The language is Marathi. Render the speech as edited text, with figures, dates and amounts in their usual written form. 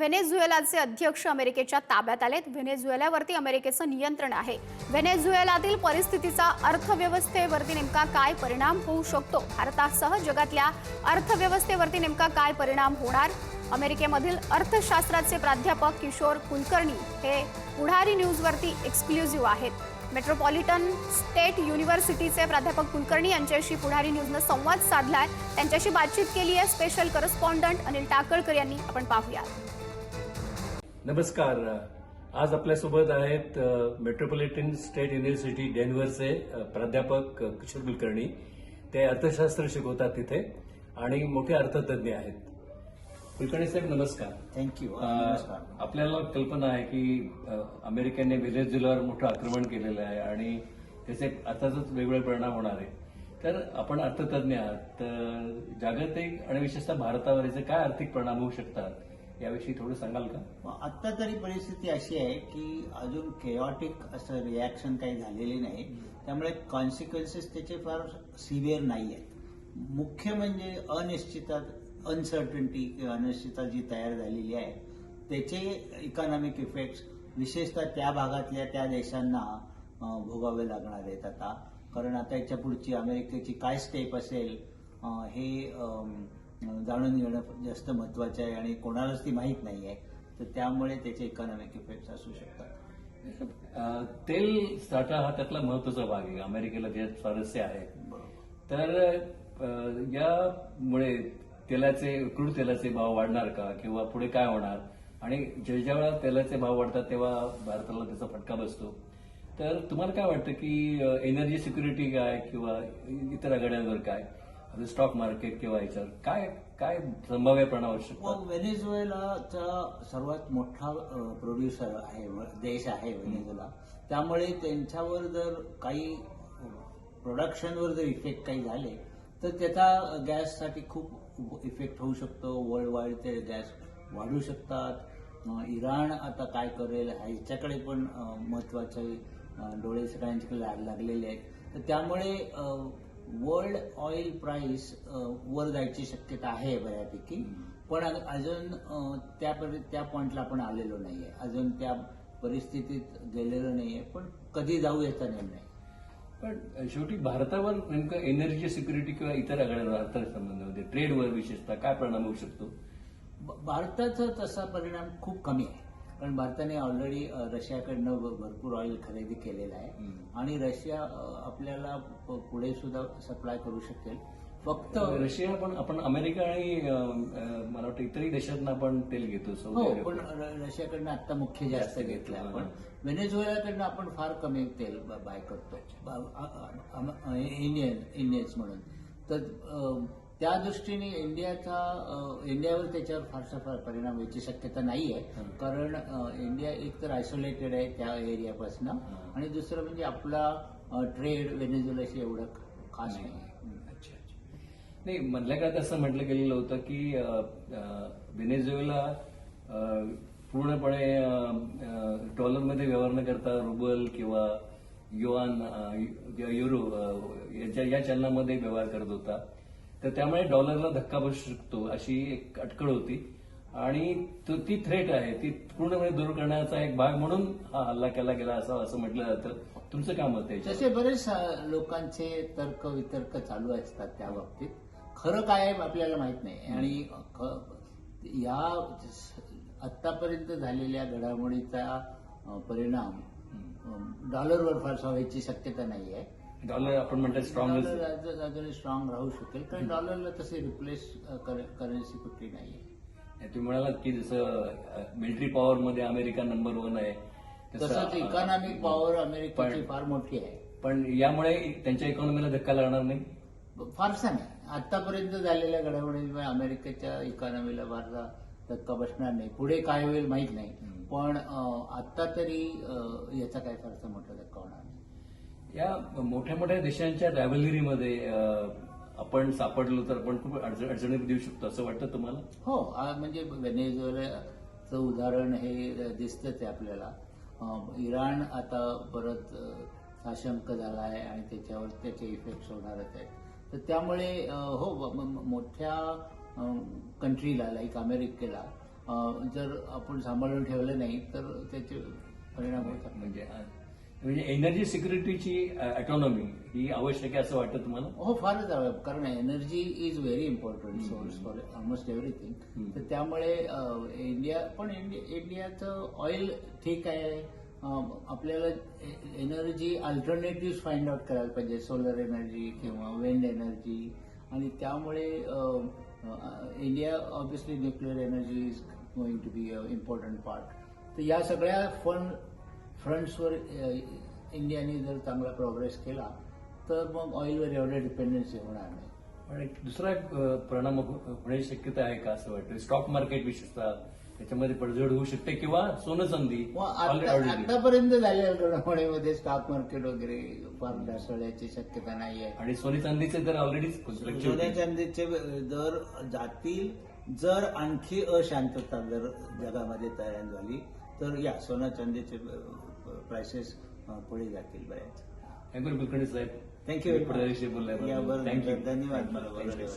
व्हेनेझुएलाचे अध्यक्ष अमेरिकेच्या ताब्यात आलेत. व्हेनेझुएलावरती अमेरिकेचं नियंत्रण आहे. व्हेनेझुएलातील परिस्थितीचा अर्थव्यवस्थेवरती नेमका काय परिणाम होऊ शकतो? भारतासह जगातल्या अर्थव्यवस्थेवरती नेमका काय परिणाम होणार? अमेरिकेमधील अर्थशास्त्राचे प्राध्यापक किशोर कुलकर्णी हे पुढारी न्यूजवरती एक्सक्लुझिव्ह आहेत. मेट्रोपॉलिटन स्टेट युनिव्हर्सिटीचे प्राध्यापक कुलकर्णी यांच्याशी पुढारी न्यूजनं संवाद साधलाय. त्यांच्याशी बातचीत केली आहे स्पेशल करस्पॉन्डंट अनिल टाकळकर यांनी. आपण पाहूया. नमस्कार. आज आपल्यासोबत आहेत मेट्रोपॉलिटन स्टेट युनिव्हर्सिटी डेन्व्हरचे प्राध्यापक किशोर कुलकर्णी. ते अर्थशास्त्र शिकवतात तिथे आणि मोठे अर्थतज्ञ आहेत. कुलकर्णी साहेब नमस्कार. थँक्यू. आपल्याला कल्पना आहे की अमेरिकेने व्हेनेझुएलावर मोठं आक्रमण केलेलं आहे आणि त्याचे अर्थातच वेगवेगळे परिणाम होणार आहे. तर आपण अर्थतज्ञ आहात, तर जागतिक आणि विशेषतः भारतावर याचे काय आर्थिक परिणाम होऊ शकतात याविषयी थोडं सांगाल का? आता तरी परिस्थिती अशी आहे की अजून केऑटिक असं रिॲक्शन काही झालेली नाही, त्यामुळे कॉन्सिक्वेन्सेस त्याचे फार सिव्हिअर नाही आहेत. मुख्य म्हणजे अनसर्टनिटी किंवा अनिश्चितता जी तयार झालेली आहे त्याचे इकॉनॉमिक इफेक्ट्स विशेषतः त्या भागातल्या त्या देशांना भोगावे लागणार आहेत आता. कारण आता याच्या पुढची अमेरिकेची काय स्टेप असेल हे जाणून घेणं जास्त महत्वाचं आहे आणि कोणालाच ती माहीत नाही आहे. तर त्यामुळे त्याचे इकॉनॉमिक इफेक्ट्स असू शकतात. तेल साठा हा त्यातला महत्वाचा भाग आहे. अमेरिकेला ज्यात स्वारस्य आहे. तर यामुळे क्रूड तेलाचे भाव वाढणार का किंवा पुढे काय होणार? आणि ज्या वेळा तेलाचे भाव वाढतात तेव्हा भारताला त्याचा फटका बसतो. तर तुम्हाला काय वाटतं की एनर्जी सिक्युरिटी काय किंवा इतर आघाड्यांवर काय, स्टॉक मार्केट किंवा याच्यावर काय काय संभाव्य परिणाम होऊ शकतात? व्हेनेझुएलाचा सर्वात मोठा प्रोड्युसर आहे देश आहे व्हेनेझुएला. त्यामुळे त्यांच्यावर जर काही प्रोडक्शनवर जर इफेक्ट काही झाले तर त्याचा गॅससाठी खूप इफेक्ट होऊ शकतो. वर्ल्ड वाईड ते गॅस वाढू शकतात. इराण आता काय करेल ह्याच्याकडे पण महत्वाचे डोळे सगळ्यांच्याकडे लागलेले आहेत. तर त्यामुळे वर्ल्ड ऑइल प्राइस वर जायची शक्यता आहे बऱ्यापैकी. पण अजून त्या पॉइंटला आपण आलेलो नाहीये, अजून त्या परिस्थितीत गेलेलो नाहीये. पण कधी जाऊ याचा निर्णय. पण शेवटी भारतावर नेमकं एनर्जी सिक्युरिटी किंवा इतर आघाड्यांवर अर्थसंबंधामध्ये ट्रेडवर विशेषतः काय परिणाम होऊ शकतो? भारताचा तसा परिणाम खूप कमी आहे. कारण भारताने ऑलरेडी रशियाकडनं भरपूर ऑइल खरेदी केलेलं आहे आणि रशिया आपल्याला पुढे सुद्धा सप्लाय करू शकेल. फक्त रशिया पण आपण अमेरिका आणि मला वाटतं इतरही देशांना आपण तेल घेतो. हो, पण रशियाकडनं आता मुख्य जास्त घेतलं आपण. व्हेनेझुएलाकडनं आपण फार कमी तेल बाय करतो इंडियन्स म्हणून. तर त्या दृष्टीने इंडियावर त्याच्यावर फारसा परिणाम व्हायची शक्यता नाही आहे. कारण इंडिया एक तर आयसोलेटेड आहे त्या एरियापासून आणि दुसरं म्हणजे आपला ट्रेड व्हेनेझुएलाशी एवढं खास नाही आहे. नाही, मधल्या काळात असं म्हटलं गेलेलं होतं की व्हेनेझुएला पूर्णपणे डॉलरमध्ये व्यवहार न करता रुबल किंवा युआन युरो या चलनामध्ये व्यवहार करत होता. तर त्यामुळे डॉलरला धक्का बसू शकतो अशी एक अटकळ होती आणि ती थ्रेट आहे, ती पूर्णपणे दूर करण्याचा एक भाग म्हणून हा हल्ला केला गेला असावा असं म्हटलं जातं. तुमचं काय मत आहे? तसे बरेच लोकांचे तर्क वितर्क चालू असतात त्या बाबतीत. खरं काय आहे आपल्याला माहित नाही आणि या आतापर्यंत झालेल्या घडामोडीचा परिणाम डॉलरवर फारसा व्हायची शक्यता नाही आहे. डॉलर आपण म्हणतो स्ट्रॉंग स्ट्रॉंग राहू शकेल कारण डॉलरला तसे रिप्लेस करन्सी कुठली नाहीये. तुम्ही म्हणालात की जसं मिलिटरी पॉवरमध्ये अमेरिका नंबर 1 आहे तसंच इकॉनॉमिक पॉवर अमेरिकेची फार मोठी आहे. पण यामुळे त्यांच्या इकॉनॉमीला धक्का लागणार नाही? फारसा नाही. आतापर्यंत झालेल्या घडामोडींमुळे अमेरिकेच्या इकॉनॉमीला फारसा धक्का बसणार नाही. पुढे काय होईल माहीत नाही, पण आता तरी याचा काय फारसा मोठा धक्का होणार नाही. या मोठ्या मोठ्या देशांच्या रॅव्हलरीमध्ये आपण सापडलो तर आपण खूप अडचणीत देऊ शकतो असं वाटतं तुम्हाला? हो, म्हणजे व्हेनेझुएलाचं उदाहरण हे दिसतंच आहे आपल्याला. इराण आता परत साशंक झाला आहे आणि त्याच्यावर त्याचे इफेक्ट्स होणारच आहेत. तर त्यामुळे हो, मोठ्या कंट्रीला लाईक अमेरिकेला जर आपण सांभाळून ठेवलं नाही तर त्याचे परिणाम होतात. म्हणजे एनर्जी सिक्युरिटीची ऑटोनॉमी ही आवश्यक आहे असं वाटतं तुम्हाला? हो, फारच हवं, कारण energy is very important source for almost everything. तर त्यामुळे इंडियाचं ऑइल ठीक आहे. आपल्याला एनर्जी अल्टरनेटिव्ह फाइंड आउट करायला पाहिजे, सोलर एनर्जी किंवा विंड एनर्जी. आणि त्यामुळे India obviously nuclear energy is going to be a important part. तर या सगळ्या फ्रंट्सवर इंडियाने जर चांगला प्रोग्रेस केला तर मग ऑइलवर एवढं डिपेंडन्सी होणार नाही. पण एक दुसरा परिणाम होण्याची शक्यता आहे का असं वाटतं? स्टॉक मार्केट विशेषतः त्याच्यामध्ये पडझड होऊ शकते किंवा सोनं चांदी आतापर्यंत झालेल्या घडामोडीमध्ये स्टॉक मार्केट वगैरे फार ढासळण्याची शक्यता नाही आहे. आणि सोने चांदीचे दर ऑलरेडी सोन्या चांदीचे दर जातील जर आणखी अशांतता जर जगामध्ये तयार झाली तर या सोना चांदीचे प्राइसेस पुढे जातील बऱ्याच. थँक्यू कुलकर्णी साहेब. थँक्यू. बोललाय. धन्यवाद. मला बरोबर.